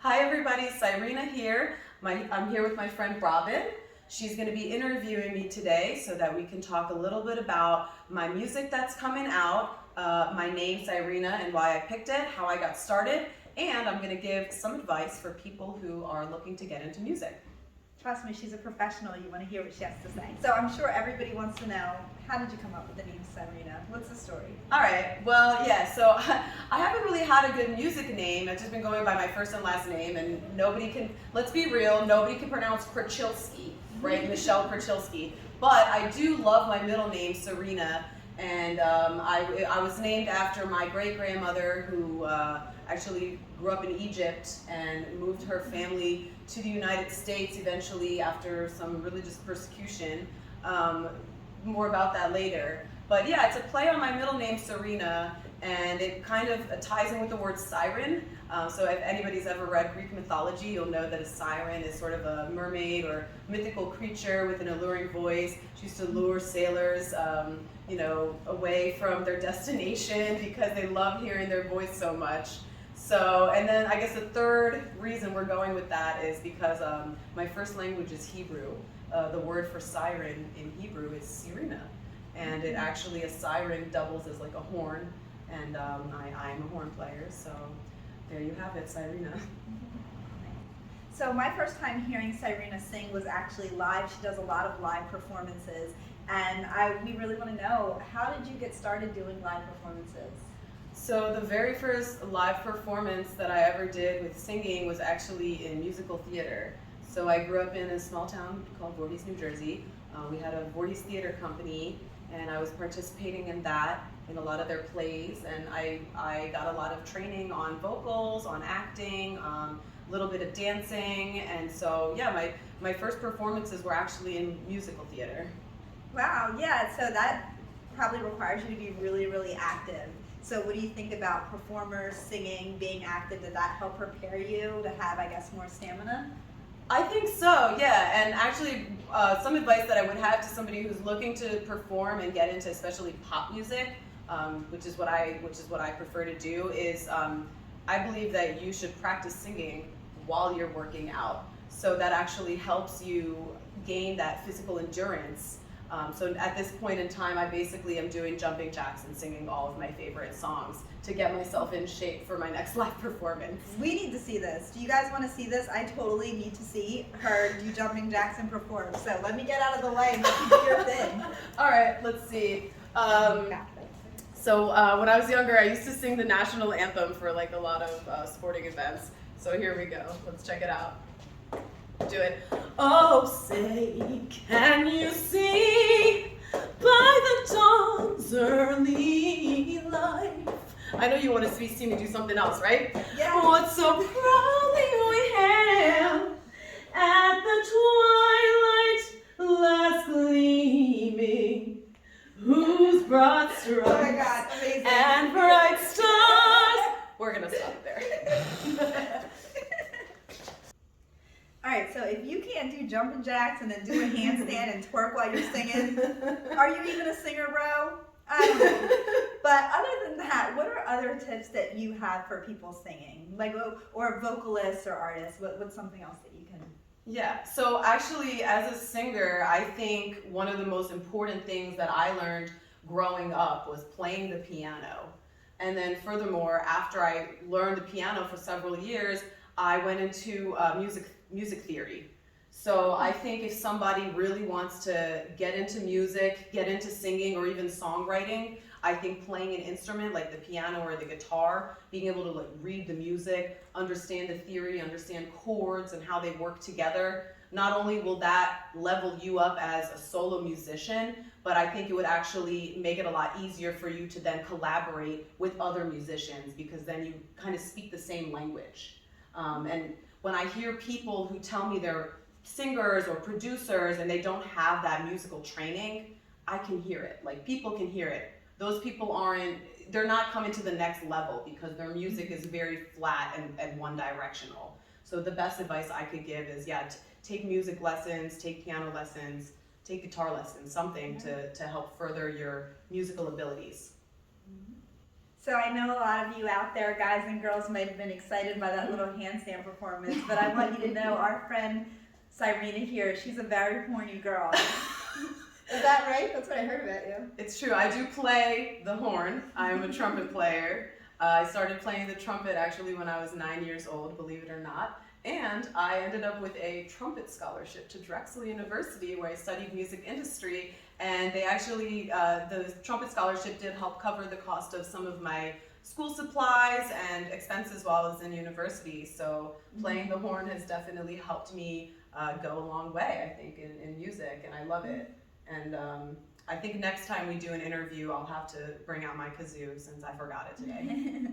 Hi everybody, SIRINA here. I'm here with my friend Robyn. She's going to be interviewing me today so that we can talk a little bit about my music that's coming out, my name SIRINA and why I picked it, how I got started, and I'm going to give some advice for people who are looking to get into music. Trust me, she's a professional. You want to hear what she has to say. So I'm sure everybody wants to know, how did you come up with the name SIRINA? What's the story? All right, well, yeah, so I haven't really had a good music name. I've just been going by my first and last name, and nobody can, let's be real, nobody can pronounce Krachilski, right? Michelle Krachilski. But I do love my middle name, SIRINA, and I was named after my great-grandmother who actually grew up in Egypt and moved her family to the United States eventually after some religious persecution. More about that later. But yeah, it's a play on my middle name, SIRINA, and it kind of ties in with the word siren. So if anybody's ever read Greek mythology, you'll know that a siren is sort of a mermaid or mythical creature with an alluring voice. She used to lure sailors away from their destination because they love hearing their voice so much. So, and then I guess the third reason we're going with that is because my first language is Hebrew. The word for siren in Hebrew is SIRINA. And it actually, a siren doubles as like a horn. And I'm a horn player, so there you have it, SIRINA. So my first time hearing SIRINA sing was actually live. She does a lot of live performances. And we really want to know, how did you get started doing live performances? So the very first live performance that I ever did with singing was actually in musical theater. So I grew up in a small town called Voorhees, New Jersey. We had a Voorhees theater company, and I was participating in that, in a lot of their plays, and I got a lot of training on vocals, on acting, a little bit of dancing, and so yeah, my first performances were actually in musical theater. Wow, yeah, so that probably requires you to be really, really active. So what do you think about performers, singing, being active? Did that help prepare you to have, I guess, more stamina? I think so, yeah, and actually some advice that I would have to somebody who's looking to perform and get into especially pop music, which is what I prefer to do, is I believe that you should practice singing while you're working out. So that actually helps you gain that physical endurance. So at this point in time, I basically am doing jumping jacks and singing all of my favorite songs to get myself in shape for my next live performance. We need to see this. Do you guys want to see this? I totally need to see her do jumping jacks and perform. So let me get out of the way and let you do your thing. All right, let's see. So when I was younger, I used to sing the national anthem for like a lot of sporting events. So here we go. Let's check it out. Do it. Oh, say, can you see by the dawn's early light? I know you want to see me do something else, right? Yeah. What so proudly we hailed at the twilight last gleaming, whose broad stripes Oh my God, amazing. and bright stars. We're gonna stop there. All right, so if you can't do jumping jacks and then do a handstand and twerk while you're singing, are you even a singer, bro? I don't know. But other than that, what are other tips that you have for people singing? Like, or vocalists or artists, what's something else that you can? Yeah, so actually as a singer, I think one of the most important things that I learned growing up was playing the piano. And then furthermore, after I learned the piano for several years, I went into music theory. So I think if somebody really wants to get into music, get into singing, or even songwriting, I think playing an instrument like the piano or the guitar, being able to like read the music, understand the theory, understand chords and how they work together, not only will that level you up as a solo musician, but I think it would actually make it a lot easier for you to then collaborate with other musicians, because then you kind of speak the same language. And when I hear people who tell me they're singers or producers and they don't have that musical training, I can hear it. Like, people can hear it. Those people they're not coming to the next level because their music is very flat and one directional. So the best advice I could give is, yeah, take music lessons, take piano lessons, take guitar lessons, something to help further your musical abilities. So I know a lot of you out there, guys and girls, might have been excited by that little handstand performance, but I want you to know our friend SIRINA here, she's a very horny girl. Is that right? That's what I heard about you. It's true. I do play the horn. I'm a trumpet player. I started playing the trumpet actually when I was 9 years old, believe it or not. And I ended up with a trumpet scholarship to Drexel University where I studied music industry. And they actually, the trumpet scholarship did help cover the cost of some of my school supplies and expenses while I was in university. So playing the horn has definitely helped me go a long way, I think, in music, and I love it. And I think next time we do an interview, I'll have to bring out my kazoo since I forgot it today.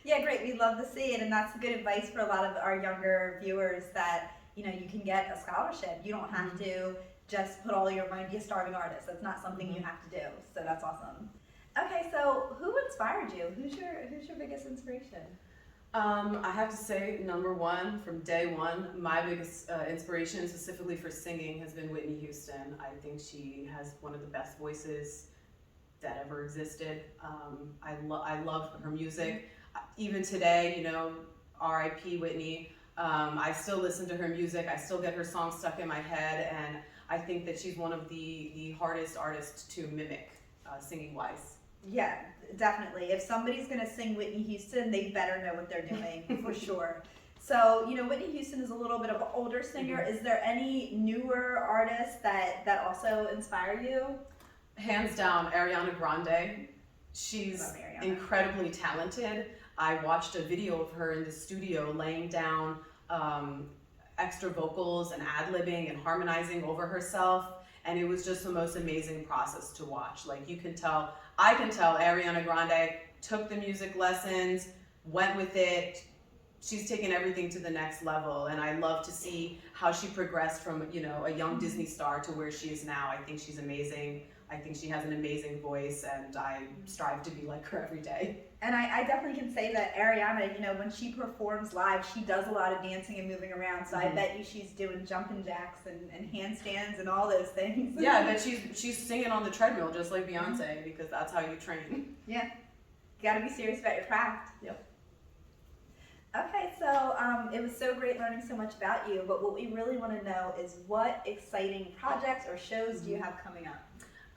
Yeah, great. We'd love to see it, and that's good advice for a lot of our younger viewers that, you know, you can get a scholarship. You don't have to just put all your money, be a starving artist. That's not something you have to do. So that's awesome. Okay, so who inspired you? Who's your biggest inspiration? I have to say, number one, from day one, my biggest inspiration specifically for singing has been Whitney Houston. I think she has one of the best voices that ever existed. I love her music. Even today, you know, R.I.P. Whitney. I still listen to her music. I still get her songs stuck in my head, and I think that she's one of the hardest artists to mimic, singing-wise. Yeah, definitely. If somebody's going to sing Whitney Houston, they better know what they're doing, for sure. So, you know, Whitney Houston is a little bit of an older singer. Is there any newer artists that also inspire you? Hands down, Ariana Grande. She's incredibly talented. I watched a video of her in the studio laying down extra vocals and ad-libbing and harmonizing over herself, and it was just the most amazing process to watch. Like, you can tell, I can tell Ariana Grande took the music lessons, went with it. She's taken everything to the next level, and I love to see how she progressed from, you know, a young Disney star to where she is now. I think she's amazing. I think she has an amazing voice, and I strive to be like her every day. And I definitely can say that Ariana, you know, when she performs live, she does a lot of dancing and moving around. So I bet you she's doing jumping jacks and handstands and all those things. Yeah, I bet she's singing on the treadmill just like Beyonce, because that's how you train. Yeah, you got to be serious about your craft. Yep. Okay, so it was so great learning so much about you. But what we really want to know is what exciting projects or shows do you have coming up?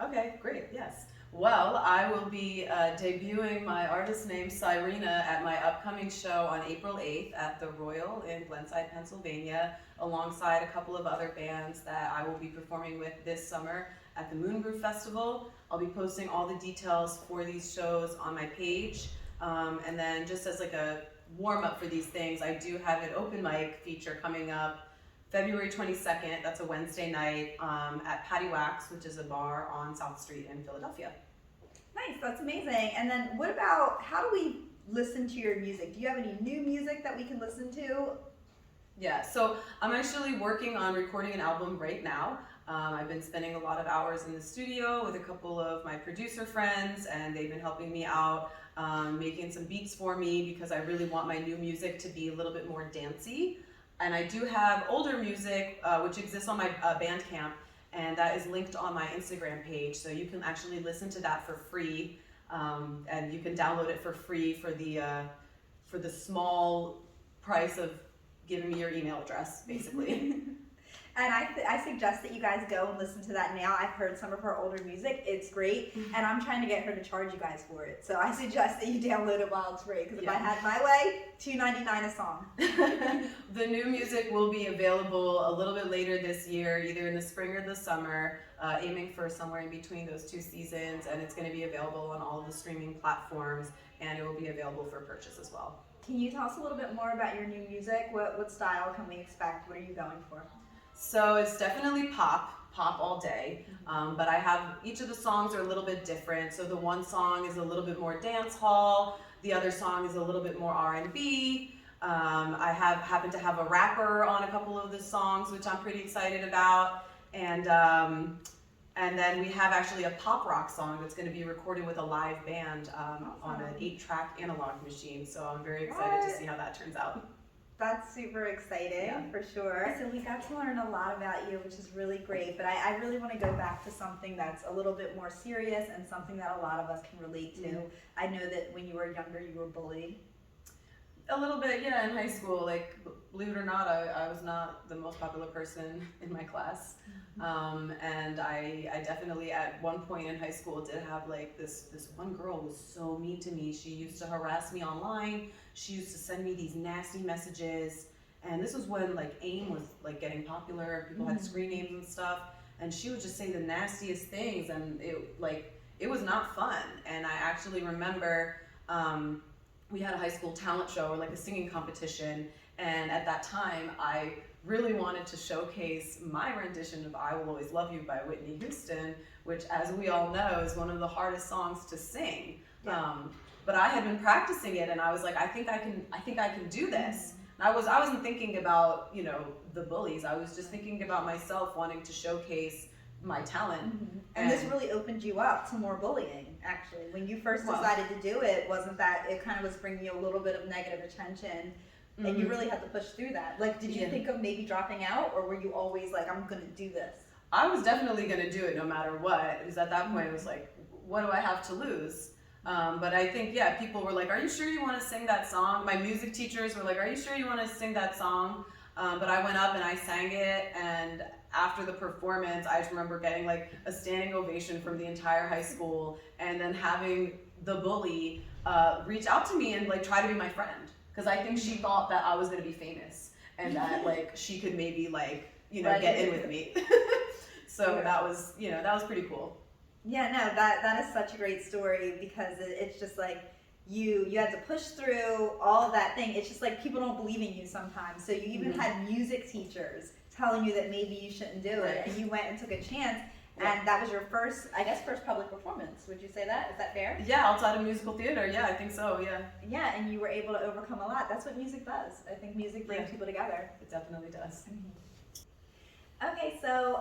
Okay, great, yes. Well, I will be debuting my artist name, SIRINA, at my upcoming show on April 8th at the Royal in Glenside, Pennsylvania, alongside a couple of other bands that I will be performing with this summer at the Moon Groove Festival. I'll be posting all the details for these shows on my page. And then just as like a warm-up for these things, I do have an open mic feature coming up February 22nd, that's a Wednesday night, at Patty Wax, which is a bar on South Street in Philadelphia. Nice, that's amazing. And then what about, how do we listen to your music? Do you have any new music that we can listen to? Yeah, so I'm actually working on recording an album right now. I've been spending a lot of hours in the studio with a couple of my producer friends, and they've been helping me out, making some beats for me, because I really want my new music to be a little bit more dancey. And I do have older music, which exists on my Bandcamp, and that is linked on my Instagram page. So you can actually listen to that for free, and you can download it for free for the small price of giving me your email address, basically. And I suggest that you guys go and listen to that now. I've heard some of her older music. It's great, and I'm trying to get her to charge you guys for it. So I suggest that you download it while it's free, because if I had my way, $2.99 a song. The new music will be available a little bit later this year, either in the spring or the summer, aiming for somewhere in between those two seasons, and it's going to be available on all of the streaming platforms, and it will be available for purchase as well. Can you tell us a little bit more about your new music? What style can we expect? What are you going for? So it's definitely pop all day, but I have, each of the songs are a little bit different. So the one song is a little bit more dance hall, the other song is a little bit more R&B. I happen to have a rapper on a couple of the songs, which I'm pretty excited about. And then we have actually a pop rock song that's going to be recorded with a live band on an 8-track analog machine. So I'm very excited to see how that turns out. That's super exciting, for sure. So we got to learn a lot about you, which is really great. But I really want to go back to something that's a little bit more serious and something that a lot of us can relate to. I know that when you were younger, you were bullied. A little bit, yeah, in high school. Like, believe it or not, I was not the most popular person in my class. And I definitely, at one point in high school, did have like this one girl was so mean to me. She used to harass me online. She used to send me these nasty messages. And this was when like AIM was like getting popular. People had screen names and stuff. And she would just say the nastiest things, and it was not fun. And I actually remember, we had a high school talent show, or like a singing competition, and at that time I really wanted to showcase my rendition of I Will Always Love You by Whitney Houston, which, as we all know, is one of the hardest songs to sing. Yeah. But I had been practicing it, and I was like, I think I can do this. And I wasn't thinking about, you know, the bullies. I was just thinking about myself wanting to showcase my talent. And this really opened you up to more bullying, actually. When you first decided to do it, wasn't that, it kind of was bringing you a little bit of negative attention, and you really had to push through that. Like, did you think of maybe dropping out, or were you always like, I'm gonna do this? I was definitely gonna do it no matter what, because at that point it was like, what do I have to lose? But I think, yeah, people were like, are you sure you want to sing that song? My music teachers were like, are you sure you want to sing that song? But I went up and I sang it, and after the performance, I just remember getting like a standing ovation from the entire high school, and then having the bully reach out to me and like try to be my friend, because I think she thought that I was gonna be famous and that like she could maybe like, you know, get in with me. So that was, you know, that was pretty cool. Yeah, no, that is such a great story, because it's just like you had to push through all of that thing. It's just like people don't believe in you sometimes. So you even had music teachers telling you that maybe you shouldn't do it, and you went and took a chance, and that was your first public performance. Would you say that? Is that fair? Yeah, outside of musical theater, yeah, I think so, yeah. Yeah, and you were able to overcome a lot. That's what music does. I think music brings people together. It definitely does. Okay, so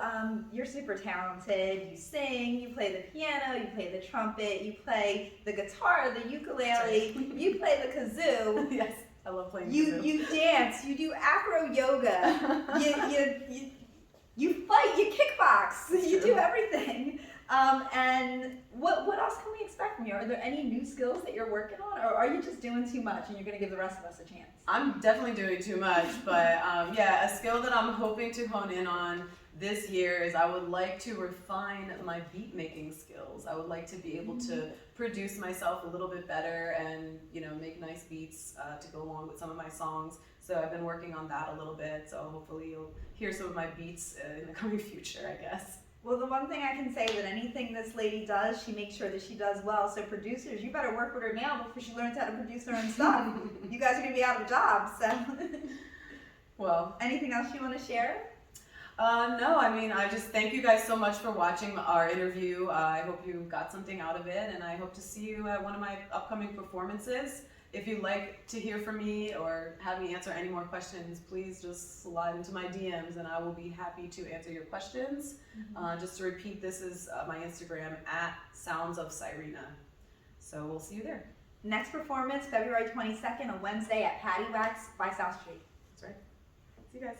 you're super talented. You sing, you play the piano, you play the trumpet, you play the guitar, the ukulele, you play the kazoo. Yes, I love playing kazoo. You dance, you do acro yoga, you fight, you kickbox, you do everything. And what else can we expect from you? Are there any new skills that you're working on, or are you just doing too much and you're going to give the rest of us a chance? I'm definitely doing too much, but yeah, a skill that I'm hoping to hone in on this year is I would like to refine my beat making skills. I would like to be able to produce myself a little bit better and, you know, make nice beats to go along with some of my songs. So I've been working on that a little bit, so hopefully you'll hear some of my beats in the coming future, I guess. Well, the one thing I can say, that anything this lady does, she makes sure that she does well. So producers, you better work with her now before she learns how to produce her own stuff. You guys are going to be out of jobs, so. Well. Anything else you want to share? No, I mean, I just thank you guys so much for watching our interview. I hope you got something out of it, and I hope to see you at one of my upcoming performances. If you'd like to hear from me or have me answer any more questions, please just slide into my DMs and I will be happy to answer your questions. Just to repeat, this is my Instagram, @SoundsOfSIRINA. So we'll see you there. Next performance, February 22nd, a Wednesday at Patty Wax by South Street. That's right. See you guys.